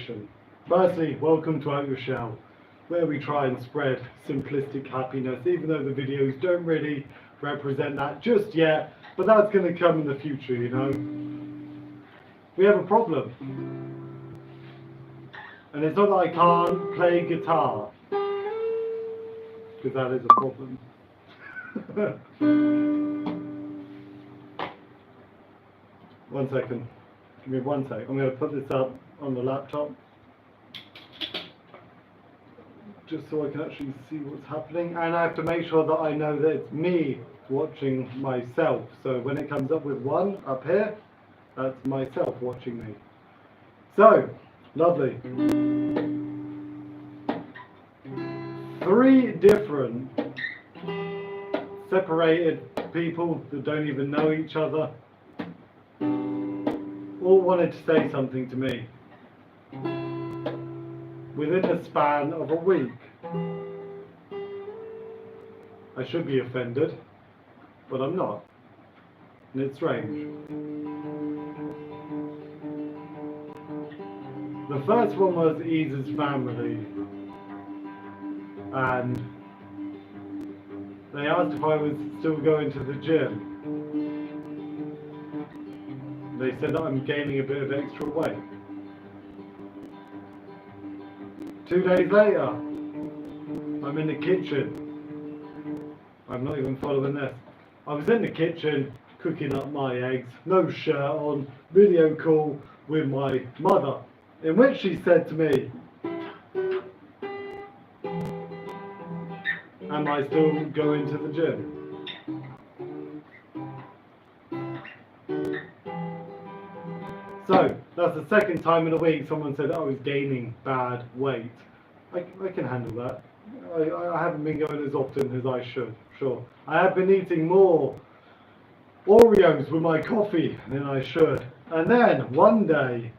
information. Firstly, welcome to Out Your Shell, where we try and spread simplistic happiness, even though the videos don't really represent that just yet, but that's going to come in the future, you know. We have a problem. And it's not that I can't play guitar, because that is a problem. One second. Give me 1 sec. I'm going to put this up on the laptop, just so I can actually see what's happening. And I have to make sure that I know that it's me watching myself. So when it comes up with 1 up here, that's myself watching me. So, lovely. 3 different separated people that don't even know each other all wanted to say something to me within a span of a week. I should be offended, but I'm not. And it's strange. The first one was Ease's family, and they asked if I was still going to the gym. They said that I'm gaining a bit of extra weight. 2 days later, I'm in the kitchen. I'm not even following this. I was in the kitchen cooking up my eggs, no shirt on, video call with my mother, in which she said to me, "Am I still going to the gym?" So, that's the second time in a week someone said I was gaining bad weight. I can handle that. I haven't been going as often as I should, sure. I have been eating more Oreos with my coffee than I should. And then, one day,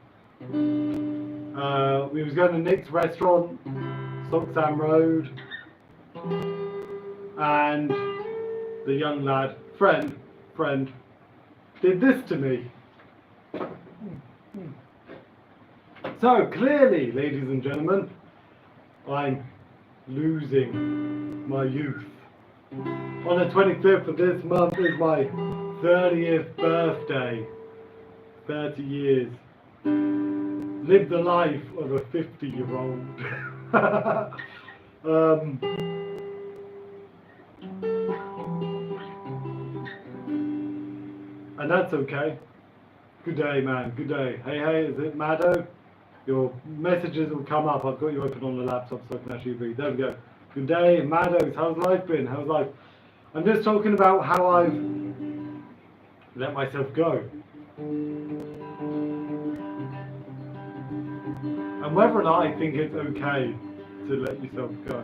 we was going to Nick's restaurant, Stockton Road, and the young lad, friend, did this to me. So clearly, ladies and gentlemen, I'm losing my youth. On the 25th of this month is my 30th birthday. 30 years. Live the life of a 50-year-old. And that's okay. Good day, man. Good day. Hey, is it Maddo? Your messages will come up. I've got you open on the laptop so I can actually read. There we go. Good day, Maddos. How's life been? How's life? I'm just talking about how I've let myself go. And whether or not I think it's okay to let yourself go.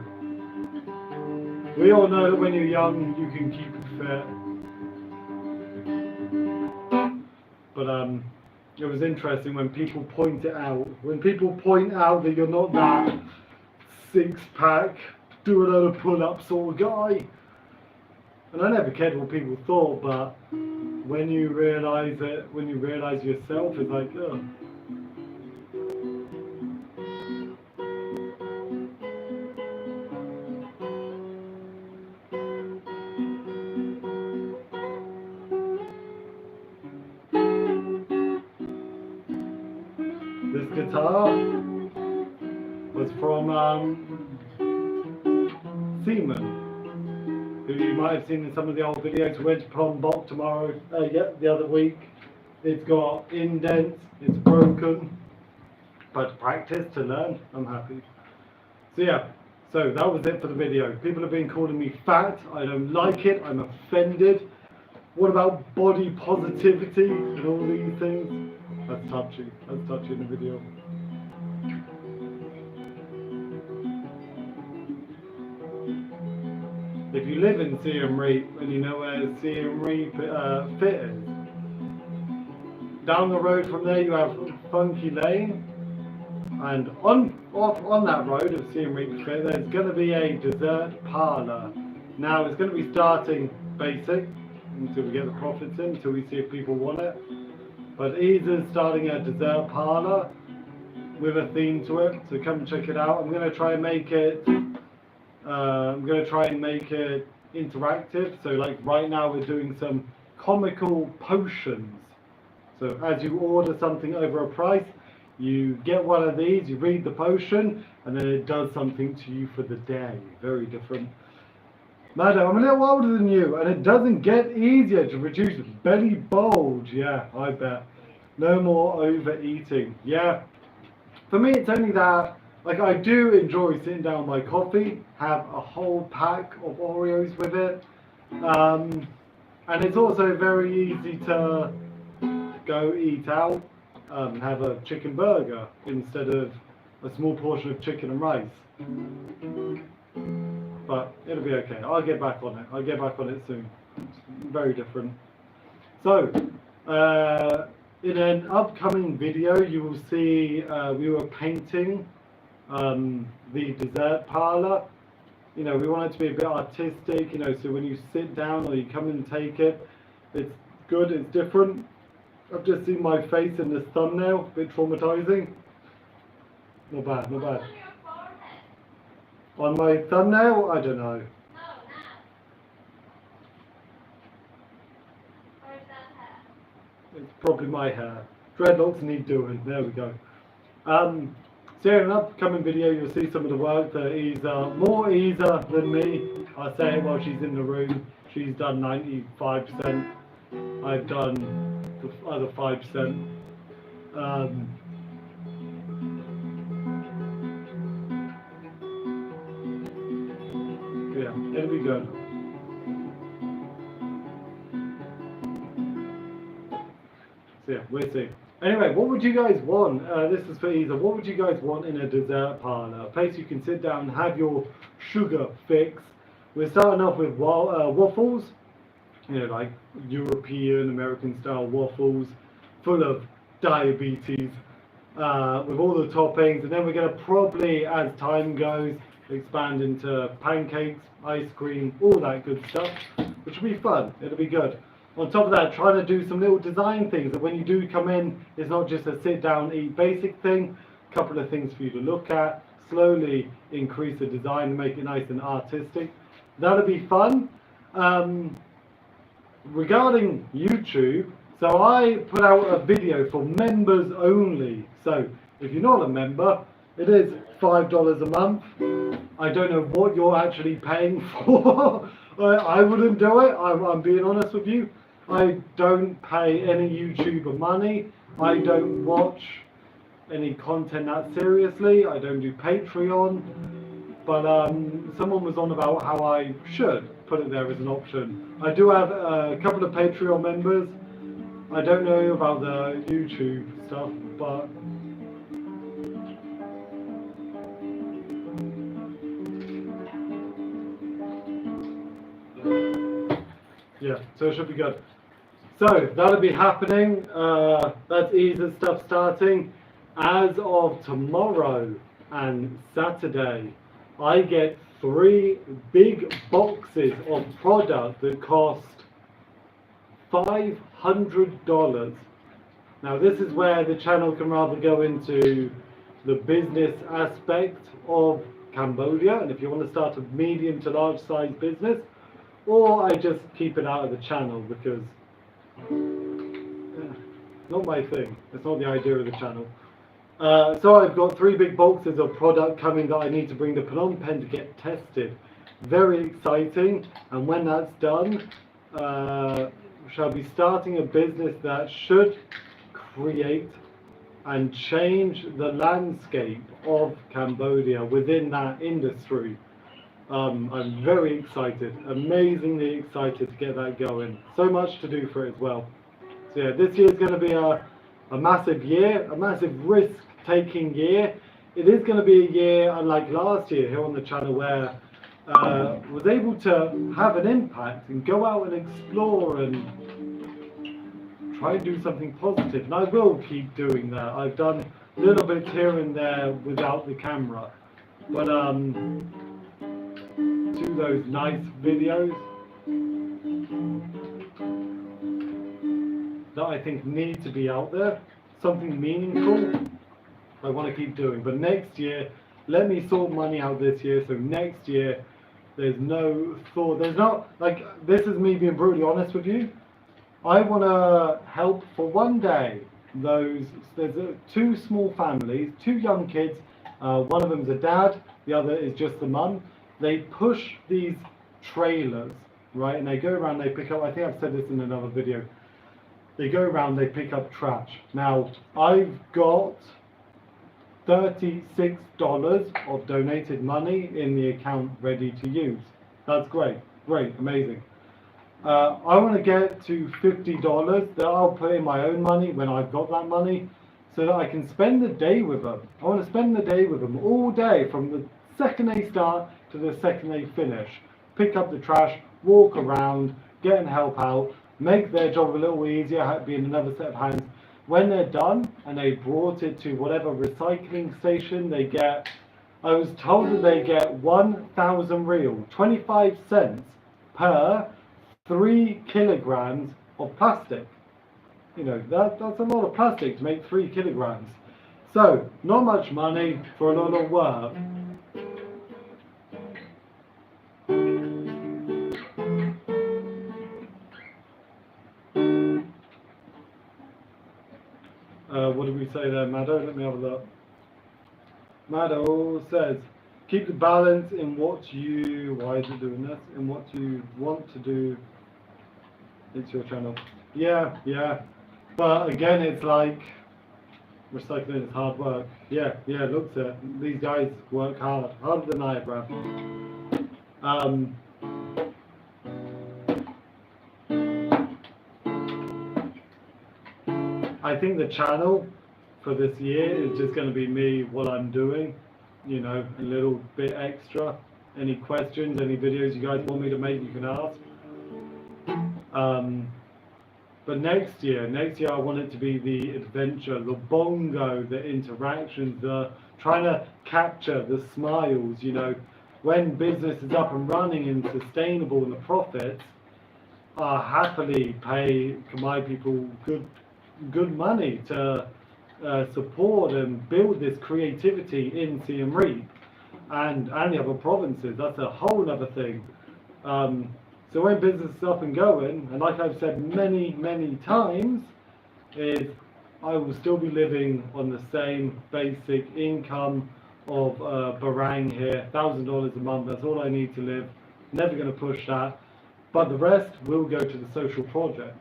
We all know that when you're young, you can keep it fit. But it was interesting when people point it out. When people point out that you're not that 6-pack, do a load of pull-ups sort of guy. And I never cared what people thought, but when you realise it, when you realise yourself, it's like, oh. This guitar was from Seaman, who you might have seen in some of the old videos. We went to Prom Bok the other week. It's got indents, it's broken, but practice to learn, I'm happy. So yeah, so that was it for the video. People have been calling me fat, I don't like it, I'm offended. What about body positivity and all these things? That's touchy in the video. If you live in Siem Reap and you know where Siem Reap Fit is, down the road from there you have Funky Lane, and on that road of Siem Reap Fit there's going to be a dessert parlour. Now it's going to be starting basic until we get the profits in, until we see if people want it. But Ease's starting a dessert parlour with a theme to it, so come and check it out. I'm going to try and make it interactive. So like right now we're doing some comical potions. So as you order something over a price, you get one of these, you read the potion, and then it does something to you for the day. Very different. Madam, I'm a little older than you, and it doesn't get easier to reduce belly bulge. Yeah, I bet. No more overeating. Yeah. For me, it's only that, like, I do enjoy sitting down with my coffee, have a whole pack of Oreos with it. And it's also very easy to go eat out and have a chicken burger instead of a small portion of chicken and rice. But it'll be okay. I'll get back on it. I'll get back on it soon. It's very different. So, in an upcoming video, you will see we were painting the dessert parlor. You know, we want it to be a bit artistic, you know, so when you sit down or you come and take it, it's good, it's different. I've just seen my face in this thumbnail, a bit traumatizing. Not bad, not bad. On my thumbnail? I don't know. It's probably my hair. Dreadlocks need doing. There we go. So in an upcoming video, you'll see some of the work that Isa, more Isa than me. I say it while she's in the room. She's done 95%. I've done the other 5%. Yeah, it'll be good. So yeah, we'll see. Anyway, what would you guys want? This is for Isa. What would you guys want in a dessert parlor? A place you can sit down and have your sugar fix. We're starting off with waffles. You know, like European, American style waffles, full of diabetes, with all the toppings. And then we're going to probably, as time goes, expand into pancakes, ice cream, all that good stuff, which will be fun. It'll be good. On top of that, trying to do some little design things that when you do come in, it's not just a sit down, eat basic thing. A couple of things for you to look at, slowly increase the design and make it nice and artistic. That'll be fun. Regarding YouTube, so I put out a video for members only. So if you're not a member, it is $5 a month. I don't know what you're actually paying for. I wouldn't do it. I'm being honest with you. I don't pay any YouTuber money. I don't watch any content that seriously. I don't do Patreon. But someone was on about how I should put it there as an option. I do have a couple of Patreon members. I don't know about the YouTube stuff, but yeah, so it should be good. So that'll be happening. That's Isa's stuff starting. As of tomorrow and Saturday, I get 3 big boxes of product that cost $500. Now this is where the channel can rather go into the business aspect of Cambodia, and if you want to start a medium to large size business, or I just keep it out of the channel because not my thing. It's not the idea of the channel. So I've got 3 big boxes of product coming that I need to bring to Phnom Penh to get tested. Very exciting, and when that's done, shall be starting a business that should create and change the landscape of Cambodia within that industry. I'm very excited, amazingly excited to get that going. So much to do for it as well. So yeah, this year is going to be a massive year, a massive risk-taking year. It is going to be a year unlike last year here on the channel where I was able to have an impact and go out and explore and try and do something positive. And I will keep doing that. I've done little bits here and there without the camera. But do those nice videos that I think need to be out there, something meaningful. I want to keep doing. But next year, let me sort money out this year. So next year, there's no thought. There's not, like, this is me being brutally honest with you. I want to help for one day there's two small families, two young kids. One of them's a dad, the other is just the mum. They push these trailers, right? And they go around, they pick up, I think I've said this in another video. They go around, they pick up trash. Now, I've got $36 of donated money in the account ready to use. That's great, amazing. I want to get to $50 that I'll put in my own money when I've got that money, so that I can spend the day with them. I want to spend the day with them all day, from the second they start to the second they finish. Pick up the trash, walk around, get and help out, make their job a little easier, being another set of hands. When they're done and they brought it to whatever recycling station, they get, I was told that they get 1,000 real, 25 cents per 3 kilograms of plastic. You know, that's a lot of plastic to make 3 kilograms. So, not much money for a lot of work. What did we say there, Maddo? Let me have a look. Maddo says, keep the balance in what you, why is it doing this? In what you want to do. It's your channel. Yeah. But again, it's like, recycling is hard work. Yeah, looks it. These guys work hard. Harder than I, bruv. I think the channel for this year is just going to be me, what I'm doing, you know, a little bit extra. Any questions, any videos you guys want me to make, you can ask. But next year I want it to be the adventure, the bongo, the interactions, the trying to capture the smiles, you know. When business is up and running and sustainable and the profits, I happily pay my people good money to support and build this creativity in Siem Reap and the other provinces. That's a whole other thing. So when business is up and going, and like I've said many times, is I will still be living on the same basic income of Barang here, $1,000 a month. That's all I need to live. Never going to push that. But the rest will go to the social projects.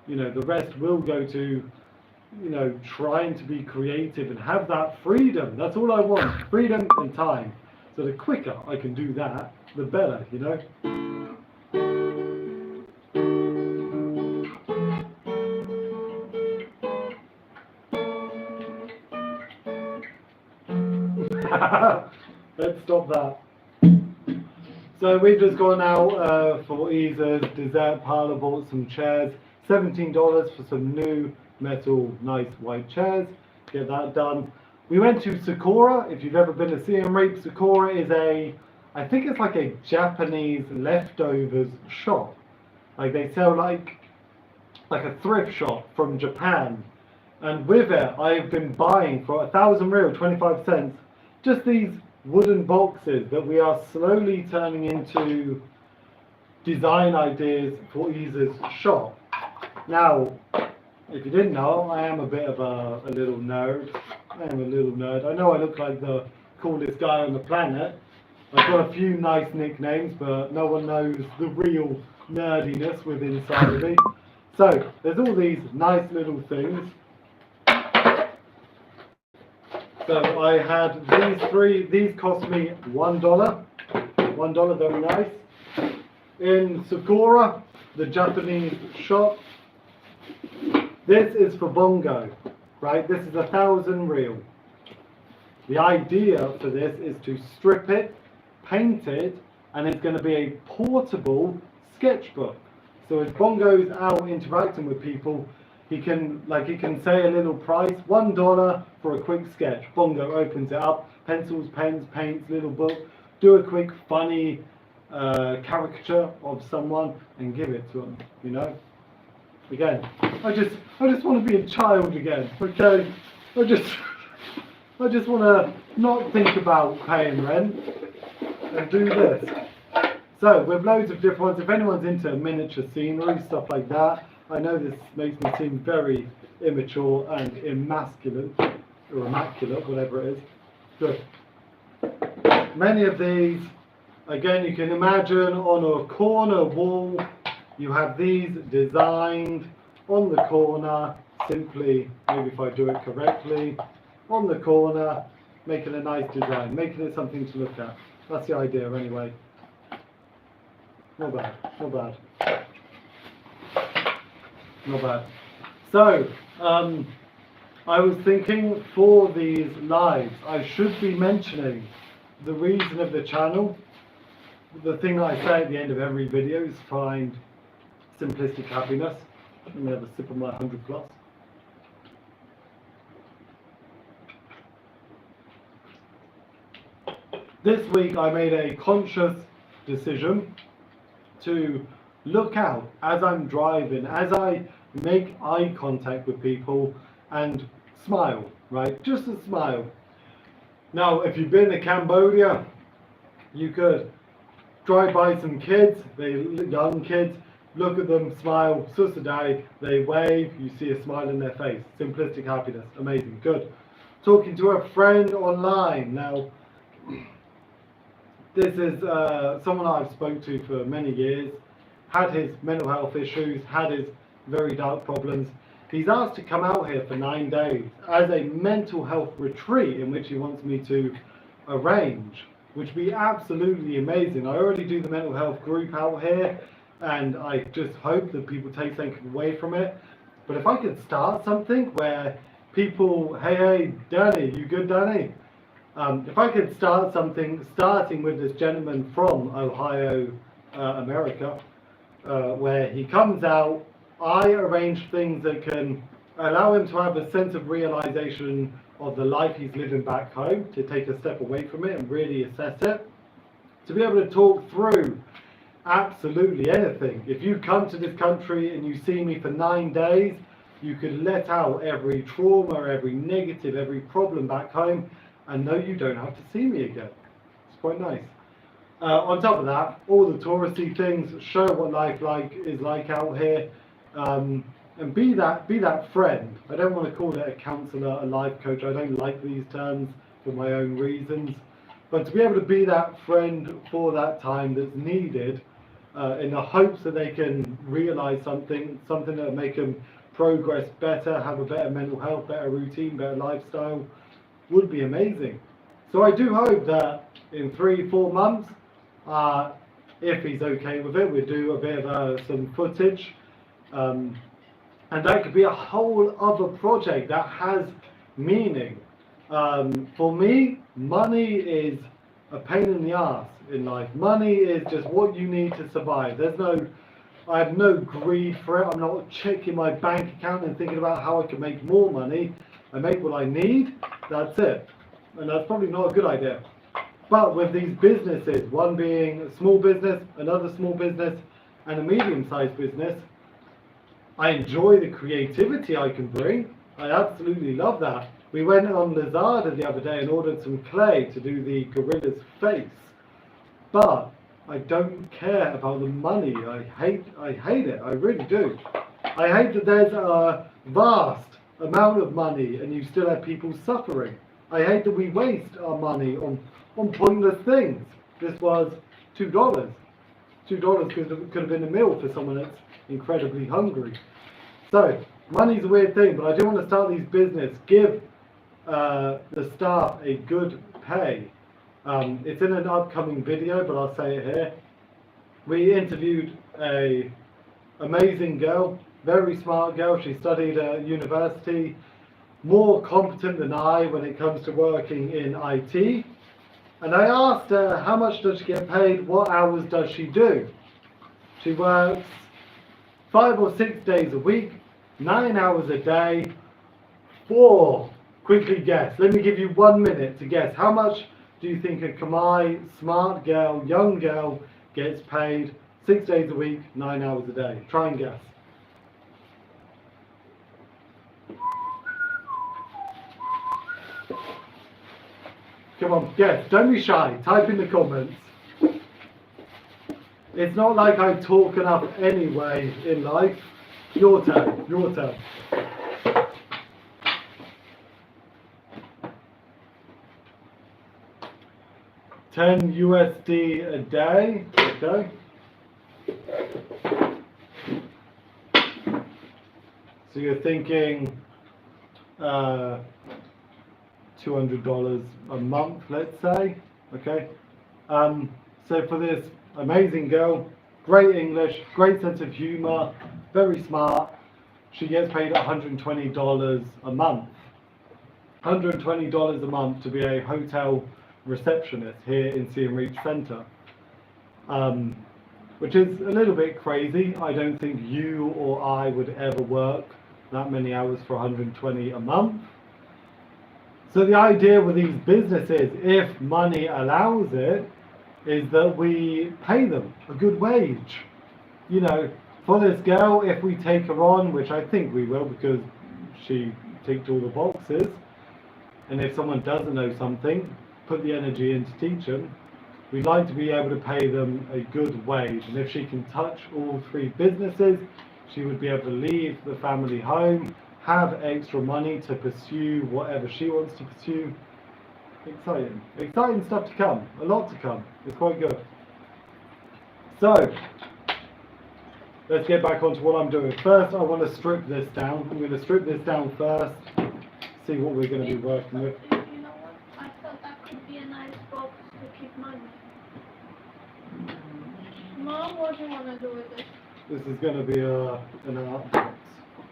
You know, the rest will go to, you know, trying to be creative and have that freedom. That's all I want, freedom and time. So the quicker I can do that, the better, you know. Let's stop that. So we've just gone out for Isa's dessert parlour, bought some chairs. $17 for some new metal nice white chairs. Get that done. We went to Sakura. If you've ever been to Siem Reap, Sakura is I think it's like a Japanese leftovers shop. Like they sell like a thrift shop from Japan. And with it, I've been buying for 1,000 real, 25 cents, just these wooden boxes that we are slowly turning into design ideas for Isa's shop. Now, if you didn't know, I am a bit of a little nerd. I know I look like the coolest guy on the planet. I've got a few nice nicknames, but no one knows the real nerdiness within inside of me. So, there's all these nice little things. So I had these three, these cost me $1. $1, very nice. In Sakura, the Japanese shop, this is for bongo, right? This is 1,000 real. The idea for this is to strip it, paint it, and it's going to be a portable sketchbook. So as Bongo's out interacting with people, he can say a little price, $1 for a quick sketch. Bongo opens it up, pencils, pens, paints, little book, do a quick funny caricature of someone and give it to them, you know? Again, I just want to be a child again, okay? I just want to not think about paying rent and do this. So with loads of different ones, if anyone's into miniature scenery, stuff like that, I know this makes me seem very immature and emasculate, or immaculate, whatever it is. Good. Many of these, again, you can imagine on a corner wall, you have these designed on the corner, simply, maybe if I do it correctly, on the corner, making a nice design, making it something to look at. That's the idea anyway. Not bad, not bad. Not bad. So, I was thinking for these lives, I should be mentioning the reason of the channel. The thing that I say at the end of every video is find simplistic happiness. Let me have a sip of my 100 plus. This week I made a conscious decision to look out as I'm driving, as I make eye contact with people and smile, right? Just a smile. Now, if you've been to Cambodia, you could drive by some kids, young kids, look at them, smile, susadai, they wave, you see a smile in their face. Simplistic happiness, amazing, good. Talking to a friend online. Now, this is someone I've spoken to for many years, had his mental health issues, had his very dark problems. He's asked to come out here for 9 days as a mental health retreat in which he wants me to arrange, which would be absolutely amazing. I already do the mental health group out here, and I just hope that people take something away from it. But if I could start something where people, hey, Danny, you good, Danny? If I could start something, starting with this gentleman from Ohio, America, where he comes out, I arrange things that can allow him to have a sense of realization of the life he's living back home, to take a step away from it and really assess it, to be able to talk through absolutely anything. If you come to this country and you see me for 9 days, you could let out every trauma, every negative, every problem back home, and know you don't have to see me again. It's quite nice. On top of that, all the touristy things, show what life is like out here, and be that friend. I don't want to call it a counsellor, a life coach. I don't like these terms for my own reasons. But to be able to be that friend for that time that's needed, in the hopes that they can realise something that will make them progress better, have a better mental health, better routine, better lifestyle, would be amazing. So I do hope that in 3-4 months, if he's okay with it, we'll do a bit of some footage, and that could be a whole other project that has meaning. For me, money is a pain in the ass in life. Money is just what you need to survive. I have no greed for it. I'm not checking my bank account and thinking about how I can make more money. I make what I need, that's it. And that's probably not a good idea. But with these businesses, one being a small business, another small business, and a medium-sized business, I enjoy the creativity I can bring. I absolutely love that. We went on Lazada the other day and ordered some clay to do the gorilla's face. But I don't care about the money. I hate it. I really do. I hate that there's a vast amount of money and you still have people suffering. I hate that we waste our money on pointless things. This was $2. $2 could have been a meal for someone that's incredibly hungry. So money's a weird thing, but I do want to start these business, give the staff a good pay. It's in an upcoming video, but I'll say it here. We interviewed a amazing girl, very smart girl. She studied at university, more competent than I when it comes to working in IT. And I asked her, how much does she get paid? What hours does she do? She works 5 or 6 days a week, 9 hours a day, for, quickly guess. Let me give you 1 minute to guess. How much do you think a Khmer smart girl, young girl, gets paid 6 days a week, 9 hours a day? Try and guess. Come on, yes, don't be shy. Type in the comments. It's not like I talk enough anyway in life. Your turn, your turn. $10 a day, okay. So you're thinking $200 a month, let's say, okay. So for this amazing girl, great English, great sense of humor, very smart, she gets paid $120 a month. $120 a month to be a hotel receptionist here in Siem Reap Centre, which is a little bit crazy. I don't think you or I would ever work that many hours for $120 a month. So the idea with these businesses, if money allows it, is that we pay them a good wage. You know, for this girl, if we take her on, which I think we will because she ticked all the boxes, and if someone doesn't know something, put the energy in to teach them, we'd like to be able to pay them a good wage. And if she can touch all 3 businesses, she would be able to leave the family home, have extra money to pursue whatever she wants to pursue. Exciting. Exciting stuff to come. A lot to come. It's quite good. So, let's get back onto what I'm doing. First, I want to strip this down. I'm going to strip this down first, see what we're going to be working with. You know what? I thought that could be a nice box to keep money. Mom, what do you want to do with this? This is going to be an art box.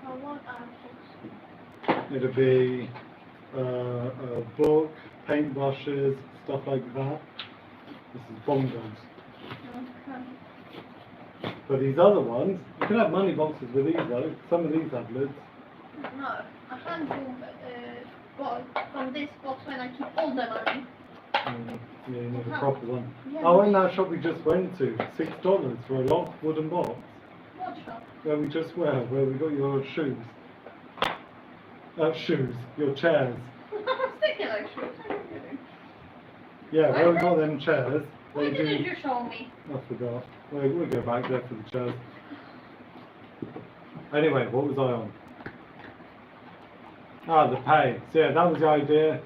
I want art box. It'll be a book, paintbrushes, stuff like that. This is bongos. Okay. But these other ones, you can have money boxes with these though. Some of these have lids. No, I can't do from this box when I keep all the money. Yeah, you need a proper one. Yeah. Oh, in that shop we just went to, $6 for a locked wooden box. What shop? Where we just were, where we got your shoes. Shoes, your chairs. I'm thinking like shoes. I'm kidding. Yeah, where we got them chairs. Why They didn't do. you show me? I forgot. We'll go back there for the chairs. Anyway, what was I on? Ah, the pay. So yeah, that was the idea.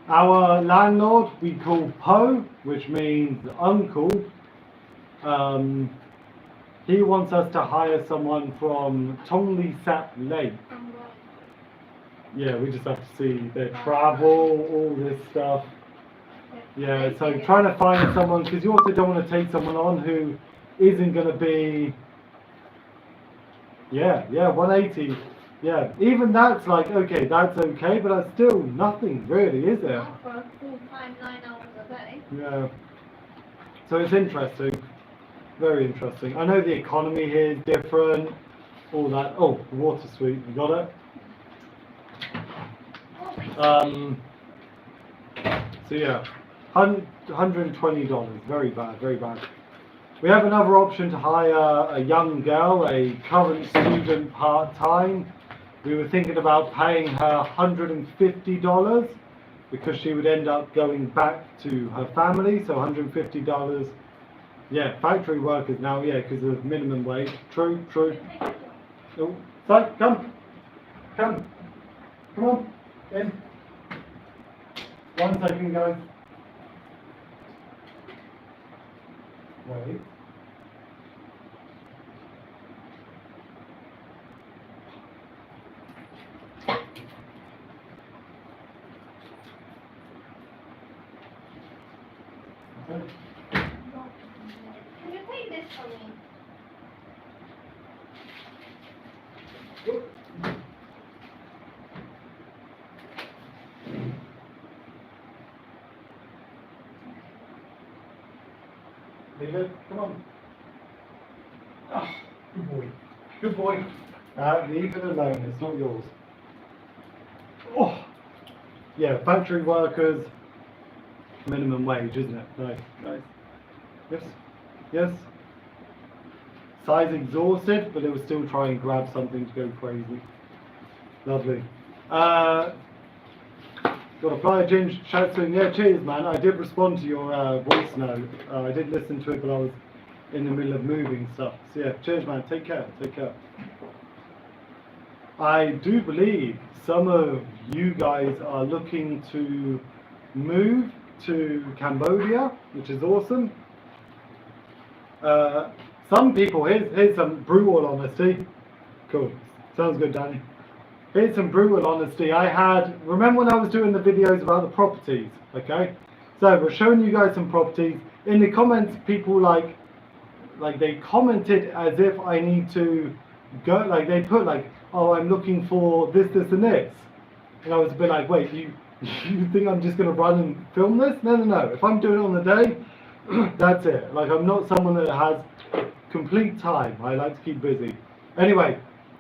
Our landlord we call Po, which means uncle. He wants us to hire someone from Tongli Sap Lake. Yeah, we just have to see their travel, all this stuff. Yeah, so trying to find someone, because you also don't want to take someone on who isn't going to be, yeah, 180. Yeah, even that's like, okay, that's okay, but that's still nothing really, is it? Not for a full time 9 hours a day. Yeah. So it's interesting. Very interesting. I know the economy here is different, all that. Oh, the water sweet, you got it? So yeah, $120, very bad, very bad. We have another option to hire a young girl, a current student part-time. We were thinking about paying her $150 because she would end up going back to her family, so $150. Yeah, factory workers now, yeah, because of minimum wage. True, true. Oh, so, come on, in. 1 second, guys. Wait. Okay. Can you take this for me? Leave it. Come on. Ah, good boy. Good boy. Leave it alone. It's not yours. Oh. Yeah, factory workers. Minimum wage, isn't it? Nice, nice. Yes. Yes. Size exhausted, but it will still try and grab something to go crazy. Lovely. Got a flyer, Ginge, chat soon. Yeah, cheers, man. I did respond to your voice note. I did listen to it, but I was in the middle of moving stuff. So yeah, cheers, man. Take care. Take care. I do believe some of you guys are looking to move to Cambodia, which is awesome. Some people, here's some brutal honesty. Cool. Sounds good, Danny. Here's some brutal honesty. Remember when I was doing the videos about the properties, okay? So we're showing you guys some properties. In the comments, people like they commented as if I need to go, like they put like, oh, I'm looking for this, this and this. And I was a bit like, wait, you think I'm just gonna run and film this? No, no, no. If I'm doing it on the day, that's it. Like, I'm not someone that has complete time. I like to keep busy. Anyway,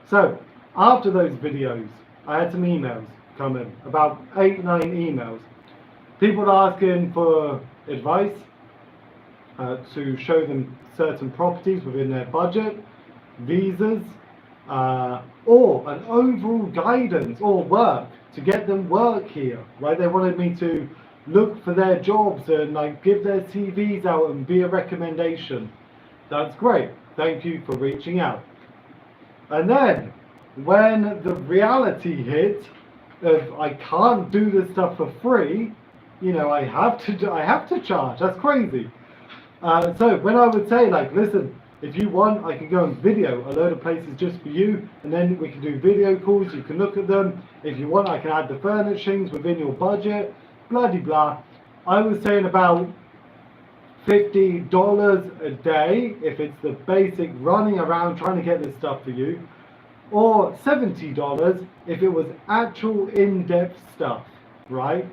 so after those videos, I had some emails come in, about 8, 9 emails. People asking for advice to show them certain properties within their budget, visas, or an overall guidance or work to get them work here, right? They wanted me to look for their jobs and like give their CVs out and be a recommendation. That's great. Thank you for reaching out. And then when the reality hit of I can't do this stuff for free, you know, I have to charge. That's crazy. So when I would say like, listen, if you want, I can go and video a load of places just for you, and then we can do video calls. You can look at them. If you want, I can add the furnishings within your budget. Blah de blah. I was saying about $50 a day if it's the basic running around trying to get this stuff for you, or $70 if it was actual in-depth stuff, right?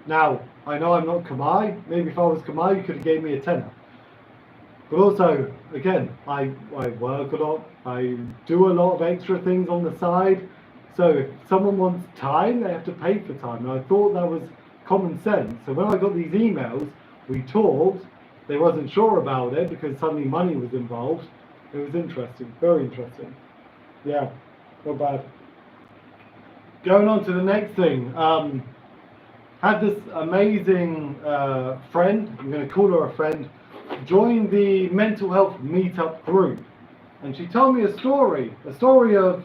Now, I know I'm not Kamai. Maybe if I was Kamai, you could have gave me a tenner. But also, again, I work a lot. I do a lot of extra things on the side. So if someone wants time, they have to pay for time. And I thought that was common sense. So when I got these emails, we talked. They wasn't sure about it because suddenly money was involved. It was interesting, very interesting. Yeah, not bad. Going on to the next thing. Had this amazing friend, I'm going to call her a friend, join the mental health meetup group. And she told me a story of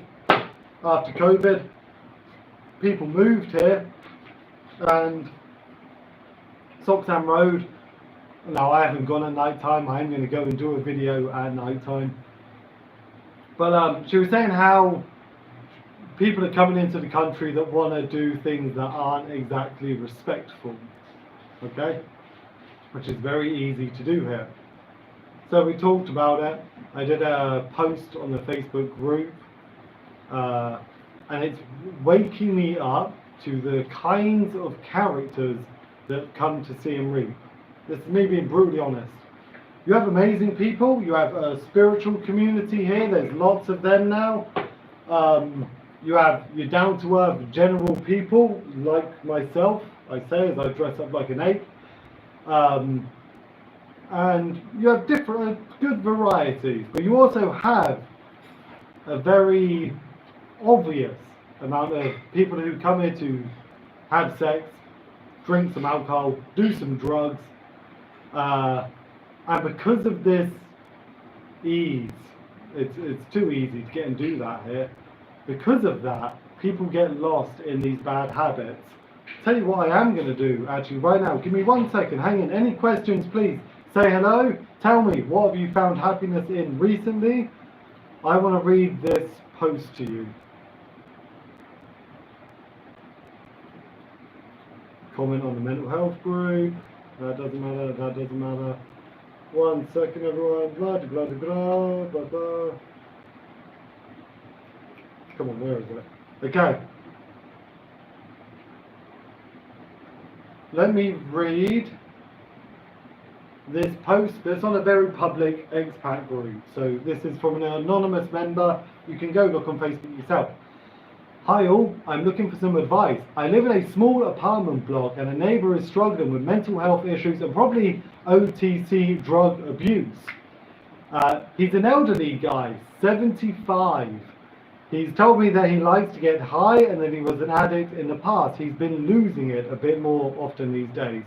after COVID, people moved here and Soxham Road. Now I haven't gone at night time. I'm going to go and do a video at night time. But she was saying how people are coming into the country that want to do things that aren't exactly respectful. Okay? Which is very easy to do here. So we talked about it. I did a post on the Facebook group. And it's waking me up to the kinds of characters that come to see and read. This is me being brutally honest. You have amazing people. You have a spiritual community here. There's lots of them now. You have your down-to-earth general people like myself, I say, as I dress up like an ape. And you have different, good varieties, but you also have a very obvious amount of people who come here to have sex, drink some alcohol, do some drugs, and because of this ease, it's too easy to get and do that here. Because of that, people get lost in these bad habits. Tell you what I am going to do actually right now. Give me 1 second. Hang in. Any questions, please? Say hello. Tell me, what have you found happiness in recently? I want to read this post to you. Comment on the mental health group. That doesn't matter. That doesn't matter. 1 second, everyone. Blah, blah, blah, blah, blah, blah. Come on, where is it? Okay. Let me read this post. It's on a very public expat group. So this is from an anonymous member. You can go look on Facebook yourself. Hi all, I'm looking for some advice. I live in a small apartment block and a neighbour is struggling with mental health issues and probably OTC drug abuse. He's an elderly guy, 75. He's told me that he likes to get high and that he was an addict in the past. He's been losing it a bit more often these days.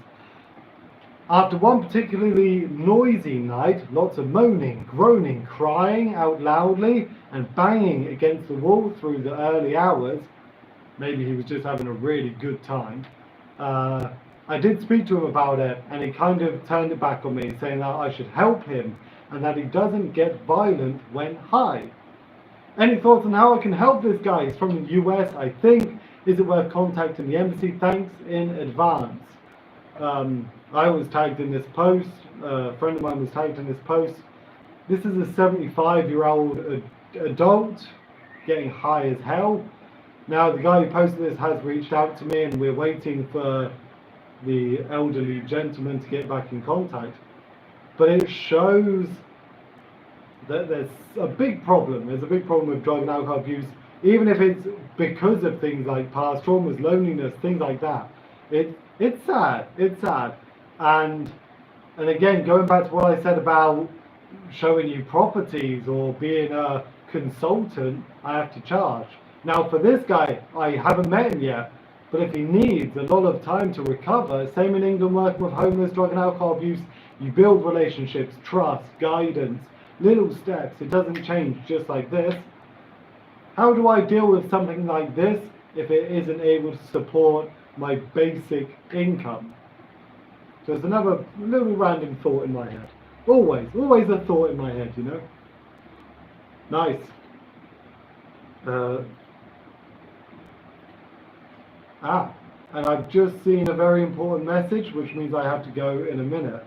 After one particularly noisy night, lots of moaning, groaning, crying out loudly and banging against the wall through the early hours, maybe he was just having a really good time, I did speak to him about it, and he kind of turned it back on me, saying that I should help him and that he doesn't get violent when high. Any thoughts on how I can help this guy? He's from the US, I think. Is it worth contacting the embassy? Thanks in advance. I was tagged in this post. A friend of mine was tagged in this post. This is a 75-year-old adult getting high as hell. Now, the guy who posted this has reached out to me, and we're waiting for the elderly gentleman to get back in contact. But it shows that there's a big problem. There's a big problem with drug and alcohol abuse, even if it's because of things like past traumas, loneliness, things like that. It's sad. It's sad. And again, going back to what I said about showing you properties or being a consultant, I have to charge. Now, for this guy, I haven't met him yet, but if he needs a lot of time to recover, same in England, working with homeless, drug and alcohol abuse, you build relationships, trust, guidance, little steps. It doesn't change just like this. How do I deal with something like this if it isn't able to support my basic income? So it's another little random thought in my head. Always a thought in my head, you know. Nice. And I've just seen a very important message, which means I have to go in a minute.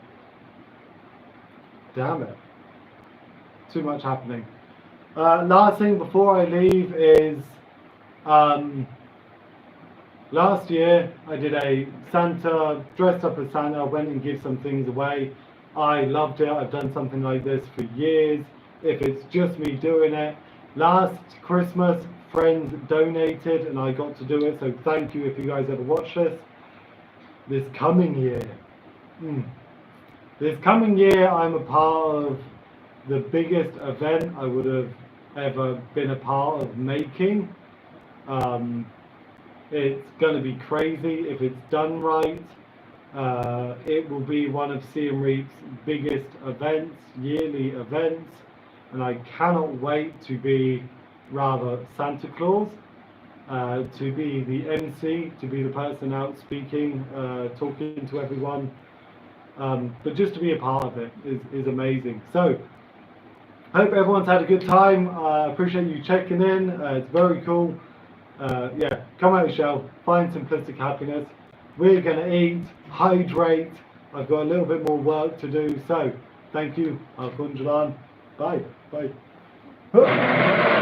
Damn it. Too much happening. Last thing before I leave is, last year I did a Santa, dressed up as Santa, went and gave some things away. I loved it. I've done something like this for years. If it's just me doing it. Last Christmas, friends donated and I got to do it, so thank you if you guys ever watch this. This coming year, I'm a part of the biggest event I would have ever been a part of making. It's going to be crazy if it's done right. It will be one of Siem Reap's biggest events, yearly events, and I cannot wait to be rather Santa Claus, to be the MC, to be the person out speaking, talking to everyone, but just to be a part of it is amazing. So hope everyone's had a good time. I appreciate you checking in. It's very cool. Yeah, come out of your shell, find simplistic happiness. We're going to eat, hydrate. I've got a little bit more work to do, so thank you. Arkoun. Bye. Bye.